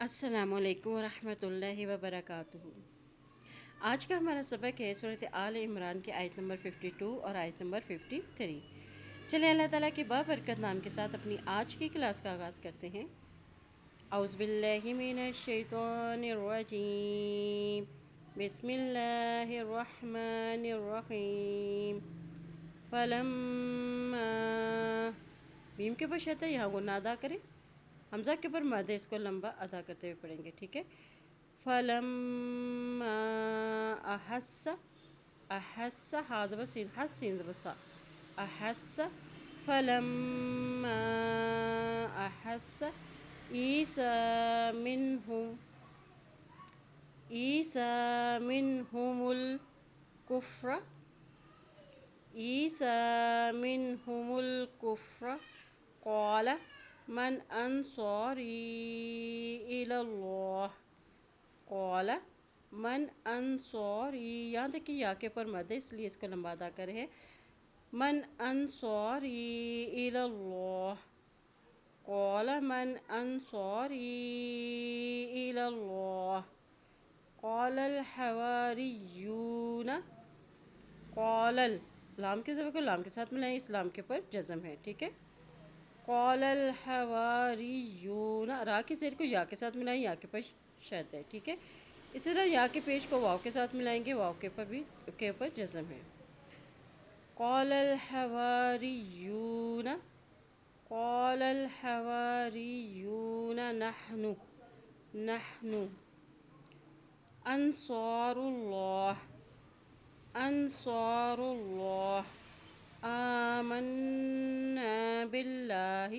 السلام علیکم ورحمۃ اللہ وبرکاتہ۔ آج کا ہمارا سبق ہے سورۃ آل عمران کی آیت نمبر 52 اور آیت نمبر 53۔ چلے اللہ تعالیٰ کے بابرکت نام کے ساتھ اپنی آج کی کلاس کا آغاز کرتے ہیں۔ اعوذ باللہ من الشیطان الرجیم، بسم اللہ الرحمن الرحیم۔ فلما میم کے اوپر شرط ہے، یہاں غنہ ادا کریں، حمزہ کے اوپر مد ہے، اس کو لمبا ادا کرتے ہوئے پڑھیں گے، ٹھیک ہے۔ فلما احس، احس ہا زبر سین، حس سین زبر سا، احس فلما احس عیسیٰ منہم، عیسیٰ منہم الکفر، عیسیٰ منہم الکفر قال من انصاری الی اللہ، قال من انصاری، یہاں تک کہ یا کے پر مد ہے اس لیے اس کو لمبا ادا کرے ہیں، من انصاری الی اللہ، قال من انصاری الی اللہ، قال الحواریون، قال لام کے زبر کو لام کے ساتھ ملائیں، اس لام کے پر جزم ہے، ٹھیک ہے۔ قال الحواریون، را کی زیر کو یا کے ساتھ ملائیں، یا کے پر شد ہے، ٹھیک ہے۔ اسی طرح یا کے پیش کو واو کے ساتھ ملائیں گے، واو کے پر بھی کے اوپر جزم ہے۔ قال الحواریون، قال الحواریون نحن، نحن انصار اللہ، انصار اللہ، آمنا باللہ،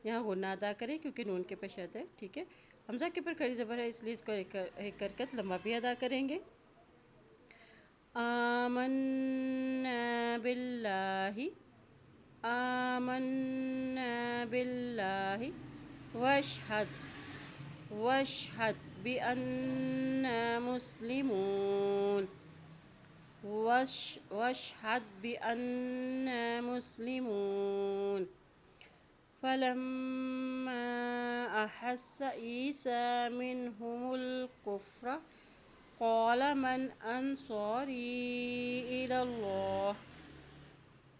یہاں غنہ ادا کریں کیونکہ نون کے پر شد ہے، ٹھیک ہے۔ حمزہ کے پر کھڑی زبر ہے اس لیے اس کو ایک حرکت لمبا بھی ادا کریں گے۔ آمنا باللہ، آمنا باللہ، واشہد، واشہد بأننا مسلمون، واشہد بأننا مسلمون۔ فلما احس عیسیٰ منہم الکفر قال من انصاری الی اللہ،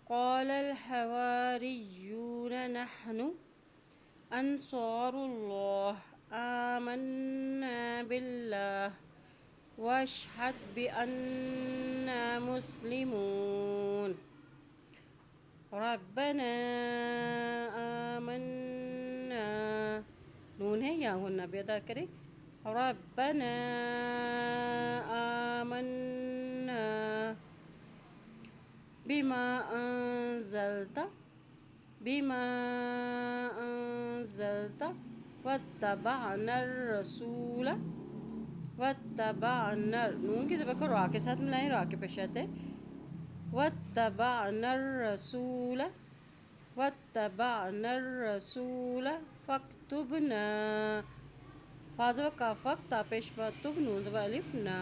قال الحواریون نحن انصار اللہ، آمنا باللہ، واشہد بأننا مسلمون۔ ربنا آمنا، نون ہے یا غنہ بھی ادا کریں، ربنا آمنا بما انزلت، بما انزلت واتبعنا الرسول، واتبعنا، نون کی زبر کو را کے ساتھ ملائیں، را کے پیش ہے، واتبعنا الرسول، واتبعنا الرسول فاکتبنا، فا زبر کا فک، تا پیش با تب، نون زبر الف نا،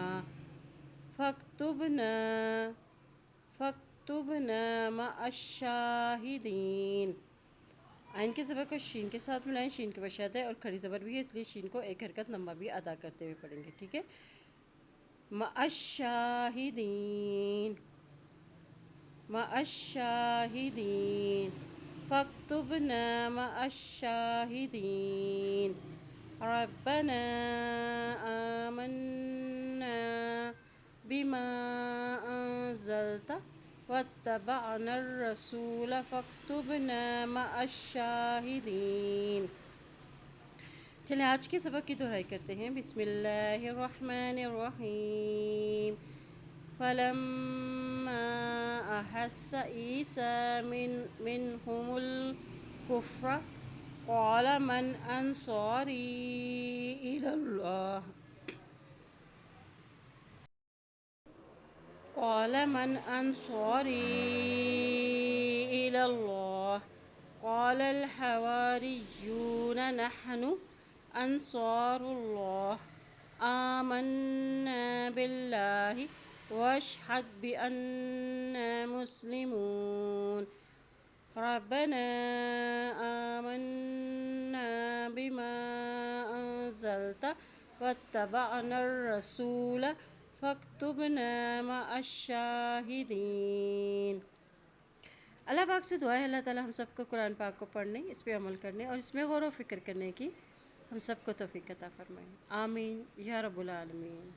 فاکتبنا، فاکتبنا مع الشاہدین، عین کے زبر کو شین کے ساتھ ملائیں، شین کے بشد ہے اور کھڑی زبر بھی ہے اس لیے شین کو ایک حرکت لمبا بھی ادا کرتے ہوئے پڑھیں گے، ٹھیک ہے۔ مع الشاہدین، مع الشاہدین، فاکتبنا مع الشاہدین۔ ربنا آمنا بما انزلت واتبعنا الرسول فاکتبنا مع الشاہدین۔ چلیں آج کے سبق کی دہرائی کرتے ہیں۔ بسم اللہ الرحمن الرحیم۔ فلما احس عیسیٰ منہم الکفر قال من انصاری الی اللہ، قال من انصاری الی اللہ، قال الحواریون نحن انصار اللہ، آمنا باللہ، واشہد بأننا مسلمون۔ ربنا آمنا بما أنزلت واتبعنا الرسول فاكتبنا مع الشاهدين۔ اللہ پاک سے دعا ہے اللہ تعالیٰ ہم سب کو قرآن پاک کو پڑھنے، اس پہ عمل کرنے اور اس میں غور و فکر کرنے کی ہم سب کو توفیق عطا فرمائے۔ آمین یا رب العالمین۔